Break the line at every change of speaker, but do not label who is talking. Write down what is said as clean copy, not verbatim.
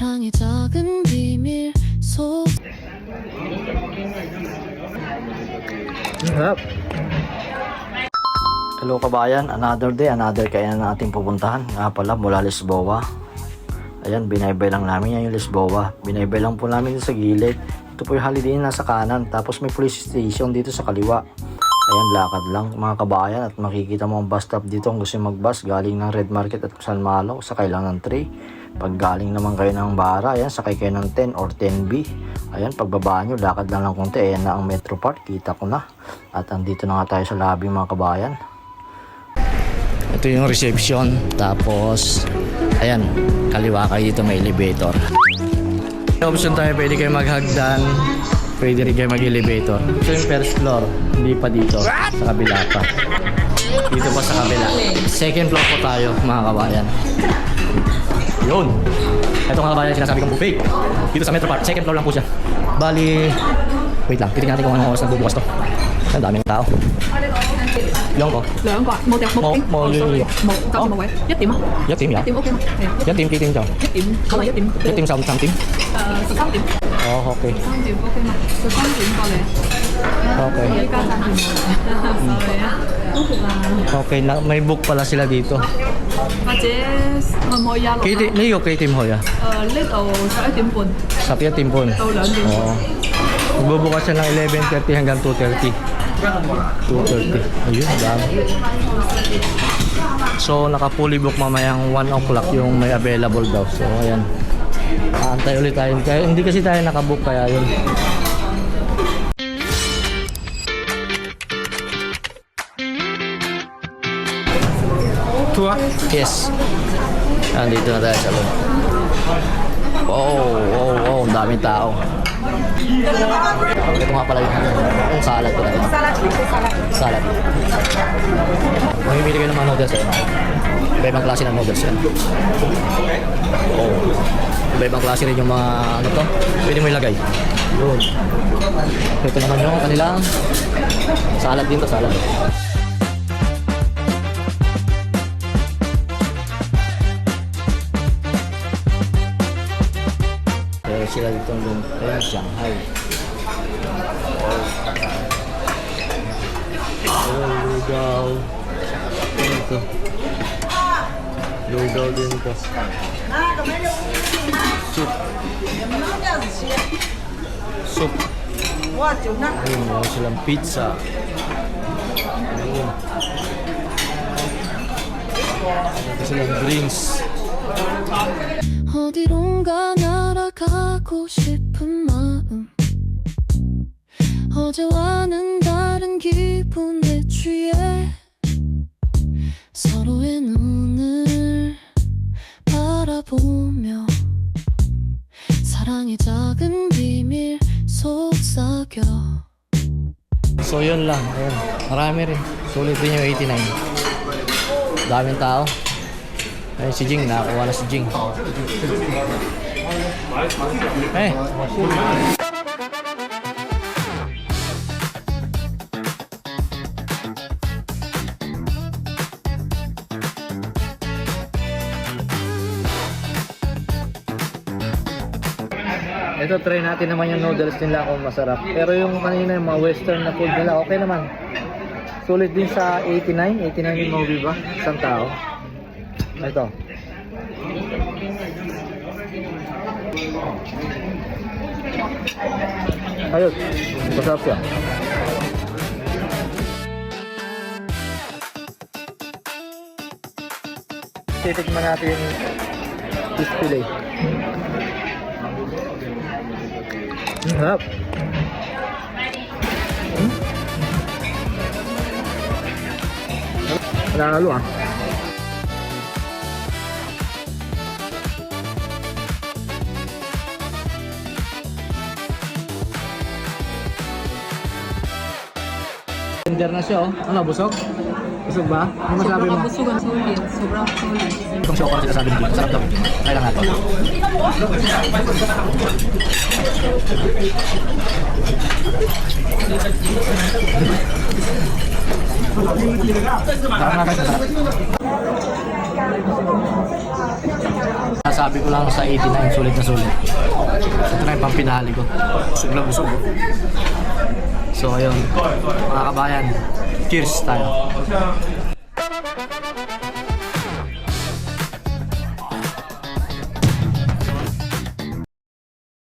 사랑의 작은 비밀 속.
Hello kabayan, another day, another kainan na ating pupuntahan. Nga pala mula Lisboa. Ayan, binaybay lang namin yan yung Lisboa. Binaybay lang po namin sa gilid. Ito po yung Holiday Inn nasa kanan. Tapos may police station dito sa kaliwa. Ayan, lakad lang mga kabayan. At makikita mo ang bus stop dito kung gusto yung mag-bus. Galing ng Red Market at San Malo. Sakay lang ng 3. Pag galing naman kayo ng Bara, ayan, sakay kayo ng 10 or 10B. Ayan, pagbaba nyo, lakad lang ng konti. Ayan na ang Metro Park, kita ko na. At andito na nga tayo sa lobby mga kabayan. Ito yung reception. Tapos, ayan, kaliwa kayo dito may elevator. May option tayo, pwede kayo maghagdan. Pwede rin kayo mag-elevator. Ito yung first floor, hindi pa dito. Sa kabila pa. Dito pa sa kabila. Second floor po tayo mga kabayan. Yun. Ito mga kabayan, sinasabi kong buffet. Dito sa Metro Park, second floor lang po siya. Bali, wait lang, titignan natin kung anong oras nagbubukas to. Ang daming tao. Ilang ko?
兩個冇掉冇
冇
sorry冇暫時冇位1點啊
1點呀？
1點 OK 嘛係啊
1點幾點就？
1點可能1點
1點13點？
13點
哦，OK。
13點 OK 嘛13點過嚟
Okay.
依家暫時冇 sorry 啊都好啦
Okay, may book pala sila dito.
或者可唔可以
幾點？呢個幾點去啊？
呢度11點半
11點半。
到2點
Oo. Magbubukas siya ng 11:30 hanggang 2:30. 2:30. Ayun, dami. So, naka-fully book mamayang 1 o'clock yung may available daw. So, ayan. Aantay ulit tayo. Kaya, hindi kasi tayo nakabook kaya yun.
Tour?
Yes. Nandito na tayo sa loob. Wow, ang daming tao. Ito nga pala yung salad ko talaga. Salad. Mamimili kayo ng mga noodles eh. Iba-ibang klase ng noodles yan. Oh. Iba-ibang klase rin yung mga ano to. Pwede mo ilagay. Yun. Ito naman yung kanilang salad din to, salad. Sila dito ng lumpia, Shanghai. Lugaw. Ano ito? Lugaw din ito. Soup. Soup. Ayun, meron silang pizza. Ayun. Meron silang drinks.
어디론가 날아가고 싶은 마음 어제와는 다른 기분에 취해 서로의 눈을 바라보며 사랑의 작은 비밀 속삭여.
So yun lang, ayun. Marami rin. Sulit din yung 89. Daming tao. Ayun si Jing, nakakuha na si Jing. Eh. Ito, try natin naman yung noodles nila kung masarap. Pero yung kanina yung mga western na food nila, okay naman. Sulit din sa 89. 89 yung movie ba? Isang tao. Ito. Ayun. Masarap siya. Titikman natin yung display. Sarap. Nanalo ah. Tender na siya oh. Ano, busog? Busog ba? Ano masabi mo?
Sobrang sulit sobrang sulit
Itong show ko kasi sabi mo. Sarap daw. Try lang natin. Sarap na kayo. Sarap. Sabi ko lang sa 89, sulit na sulit. Ito na yung pampinali ko. Busog na busog. So ayun, mga kabayan, cheers tayo.